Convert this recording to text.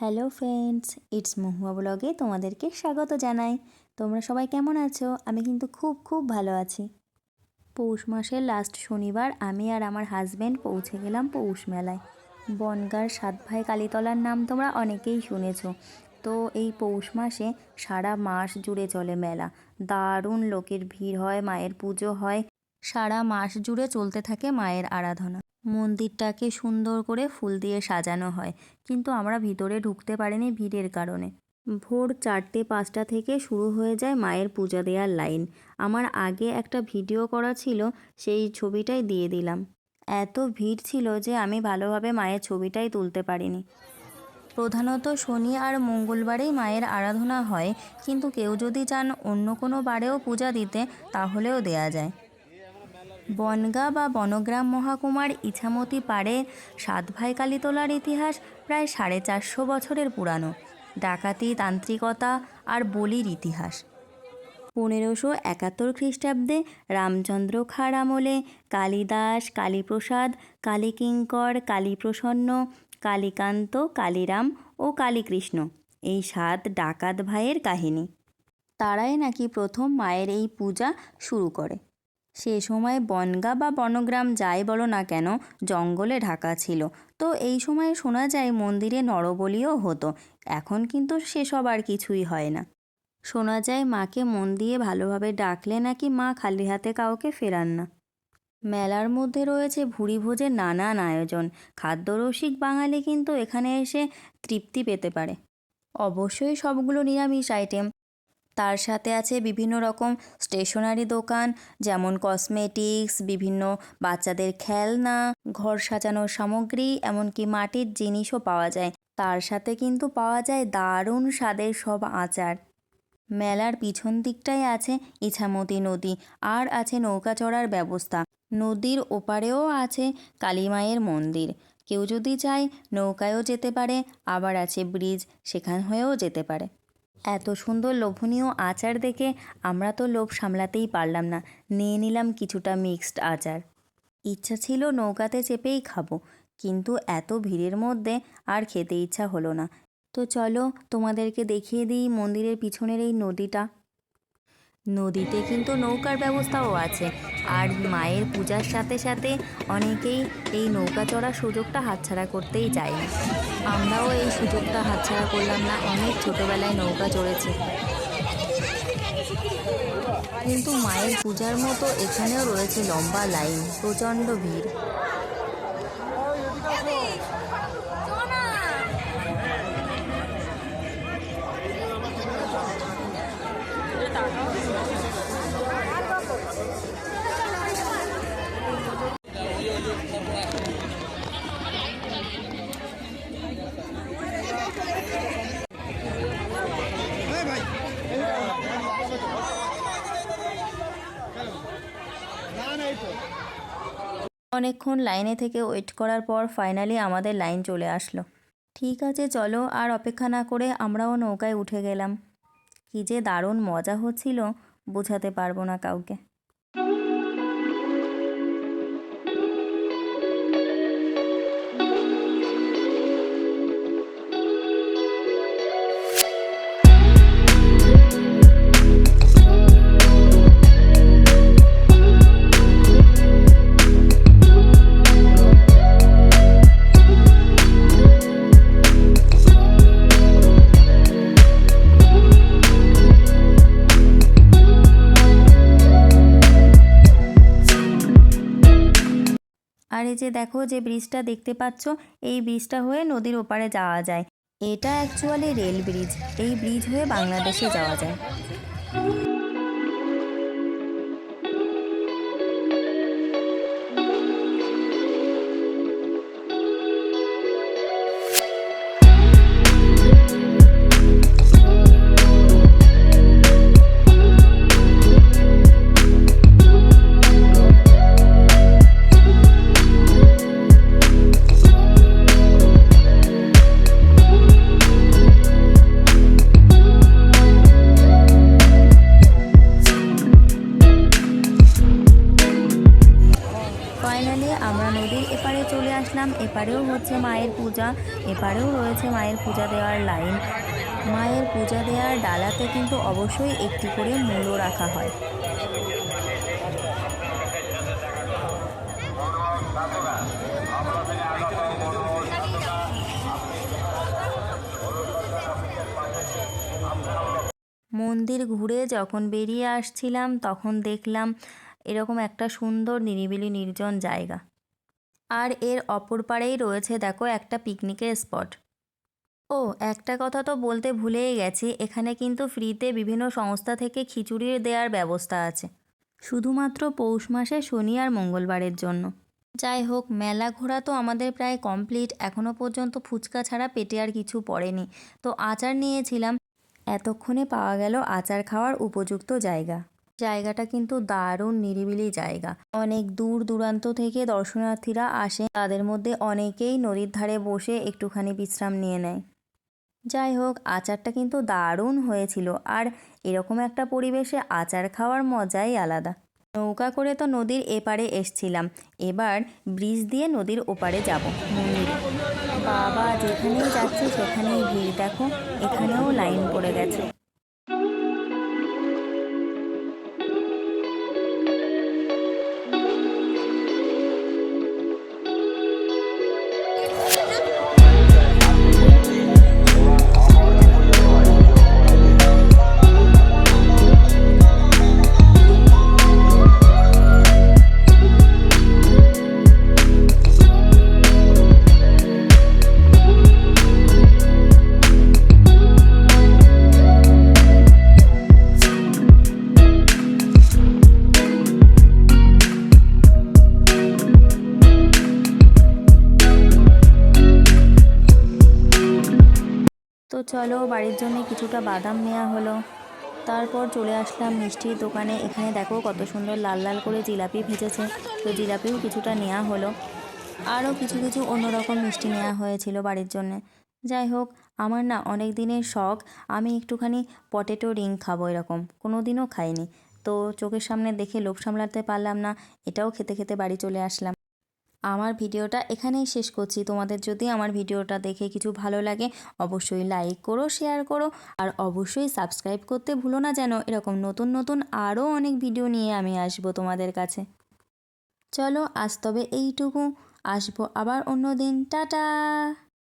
Hello friends, it's মহুয়া ব্লগে তোমাদেরকে স্বাগত জানাই। তোমরা সবাই কেমন আছো? আমি কিন্তু খুব খুব ভালো আছি। পৌষ মাসের লাস্ট শনিবার আমি আর আমার হাজব্যান্ড পৌঁছে গেলাম পৌষ মেলায়। বনগাঁর সাতভাই কালীতলার নাম তোমরা অনেকেই শুনেছ। তো এই পৌষ মাসে সারা মাস জুড়ে চলে মেলা। দারুণ লোকের ভিড় হয়, মায়ের পুজো হয়, সারা মাস জুড়ে চলতে থাকে মায়ের আরাধনা। মন্দিরটাকে সুন্দর করে ফুল দিয়ে সাজানো হয়, কিন্তু আমরা ভিতরে ঢুকতে পারিনি ভিড়ের কারণে। ভোর 4টে-5টা থেকে শুরু হয়ে যায় মায়ের পূজা দেওয়ার লাইন। আমার আগে একটা ভিডিও করা ছিল, সেই ছবিটাই দিয়ে দিলাম। এত ভিড় ছিল যে আমি ভালোভাবে মায়ের ছবিটাই তুলতে পারিনি। প্রধানত শনি আর মঙ্গলবারেই মায়ের আরাধনা হয়, কিন্তু কেউ যদি চান অন্য কোনো বারেও পূজা দিতে তাহলেও দেয়া যায়। বনগাঁ বা বনগ্রাম মহকুমার ইছামতি পাড়ে সাতভাই কালীতলার ইতিহাস প্রায় 450 বছরের পুরানো। ডাকাতি, তান্ত্রিকতা আর বলির ইতিহাস। 1571 খ্রিস্টাব্দে রামচন্দ্র খাঁর আমলে কালিদাস, কালীপ্রসাদ, কালীকিঙ্কর, কালীপ্রসন্ন, কালীকান্ত, কালীরাম ও কালীকৃষ্ণ এই 7 ডাকাত ভাইয়ের কাহিনী। তারাই নাকি প্রথম মায়ের এই পূজা শুরু করে। সে সময় বনগাঁ বা বনগ্রাম যাই বলো না কেন জঙ্গলে ঢাকা ছিল। তো এই সময় শোনা যায় মন্দিরে নরবলিও হতো। এখন কিন্তু সেসব আর কিছুই হয় না। শোনা যায় মাকে মন দিয়ে ভালোভাবে ডাকলে নাকি মা খালি হাতে কাউকে ফেরান না। মেলার মধ্যে রয়েছে ভুরি ভোজের নানান আয়োজন। খাদ্যরসিক বাঙালি কিন্তু এখানে এসে তৃপ্তি পেতে পারে। অবশ্যই সবগুলো নিরামিষ আইটেম। তার সাথে আছে বিভিন্ন রকম স্টেশনারি দোকান, যেমন কসমেটিক্স, বিভিন্ন বাচ্চাদের খেলনা, ঘর সাজানোর সামগ্রী, এমনকি মাটির জিনিসও পাওয়া যায়। তার সাথে কিন্তু পাওয়া যায় দারুণ স্বাদের সব আচার। মেলার পিছন দিকটায় আছে ইছামতি নদী, আর আছে নৌকা চড়ার ব্যবস্থা। নদীর ওপারেও আছে কালীমায়ের মন্দির। কেউ যদি চায় নৌকায়ও যেতে পারে, আবার আছে ব্রিজ, সেখান হয়েও যেতে পারে। এত সুন্দর লোভনীয় আচার দেখে আমরা তো লোভ সামলাতেই পারলাম না, নিয়ে নিলাম কিছুটা মিক্সড আচার। ইচ্ছা ছিল নৌকাতে চেপেই খাবো, কিন্তু এত ভিড়ের মধ্যে আর খেতে ইচ্ছা হলো না। তো চলো তোমাদেরকে দেখিয়ে দিই মন্দিরের পিছনের এই নদীটা। নদীতে কিন্তু নৌকার ব্যবস্থাও আছে, আর মায়ের পূজার সাথে সাথে অনেকেই এই নৌকা চড়ার সুযোগটা হাতছাড়া করতেই চায় না। আমরাও এই সুযোগটা হাতছাড়া করলাম না, অনেক ছোটোবেলায় নৌকা চড়েছি। কিন্তু মায়ের পূজার মতো এখানেও রয়েছে লম্বা লাইন, প্রচণ্ড ভিড়। অনেকক্ষণ লাইনে থেকে ওয়েট করার পর ফাইনালি আমাদের লাইন চলে আসলো। ঠিক আছে, চলো আর অপেক্ষা না করে আমরাও নৌকায় উঠে গেলাম। কী যে দারুণ মজা হচ্ছিল, বোঝাতে পারবো না কাউকে। আর এই যে দেখো যে ব্রিজটা দেখতে পাচ্ছ, এই ব্রিজটা হয়ে নদীর ওপারে যাওয়া যায়। এটা অ্যাকচুয়ালি রেল ব্রিজ। এই ব্রিজ হয়ে বাংলাদেশে যাওয়া যায়। হচ্ছে মায়ের পূজা, এপারেও রয়েছে মায়ের পূজা দেওয়ার লাইন। মায়ের পূজা দেওয়ার ডালাতে কিন্তু অবশ্যই একটি করে মূলও রাখা হয়। মন্দির ঘুরে যখন বেরিয়ে আসছিলাম তখন দেখলাম এরকম একটা সুন্দর নিরিবিলি নির্জন জায়গা, আর এর অপর পাড়েই রয়েছে দেখো একটা পিকনিকের স্পট। ও একটা কথা তো বলতে ভুলেই গেছি, এখানে কিন্তু ফ্রিতে বিভিন্ন সংস্থা থেকে খিচুড়ির দেওয়ার ব্যবস্থা আছে, শুধুমাত্র পৌষ মাসে শনি আর মঙ্গলবারের জন্য। যাই হোক, মেলা ঘোরা তো আমাদের প্রায় কমপ্লিট, এখনও পর্যন্ত ফুচকা ছাড়া পেটে আর কিছু পড়েনি। তো আচার নিয়েছিলাম, এতক্ষণে পাওয়া গেল আচার খাওয়ার উপযুক্ত জায়গা। জায়গাটা কিন্তু দারুণ নিরিবিলি জায়গা, অনেক দূর দূরান্ত থেকে দর্শনার্থীরা আসে, তাদের মধ্যে অনেকেই নদীর ধারে বসে একটুখানি বিশ্রাম নিয়ে নেয়। যাই হোক, আচারটা কিন্তু দারুণ হয়েছিল, আর এরকম একটা পরিবেশে আচার খাওয়ার মজাই আলাদা। নৌকা করে তো নদীর এপারে এসছিলাম, এবার ব্রিজ দিয়ে নদীর ওপারে যাব মন্দিরে। বাবা, যেখানেই যাচ্ছি সেখানেই ভিড়, দেখো এখানেও লাইন পড়ে গেছে। তো চলো, বাড়ির জন্য কিছুটা বাদাম নেওয়া হলো, তারপর চলে আসলাম মিষ্টির দোকানে। এখানে দেখো কত সুন্দর লাল লাল করে জিলাপি ভেজেছে, তো জিলাপিও কিছুটা নেওয়া হলো। আরও কিছু কিছু অন্যরকম মিষ্টি নেওয়া হয়েছিল বাড়ির জন্যে। যাই হোক, আমার না অনেক দিনের শখ, আমি একটুখানি পটেটো রিং খাবো, এরকম কোনো দিনও খাইনি। তো চোখের সামনে দেখে লোভ সামলাতে পারলাম না, এটাও খেতে খেতে বাড়ি চলে আসলাম। আমার ভিডিওটা এখানেই শেষ করছি। তোমাদের যদি আমার ভিডিওটা দেখে কিছু ভালো লাগে অবশ্যই লাইক করো, শেয়ার করো, আর অবশ্যই সাবস্ক্রাইব করতে ভুলো না যেন। এরকম নতুন নতুন আরও অনেক ভিডিও নিয়ে আমি আসবো তোমাদের কাছে। চলো আজ তবে এইটুকু, আসবো আবার অন্য দিন। টাটা।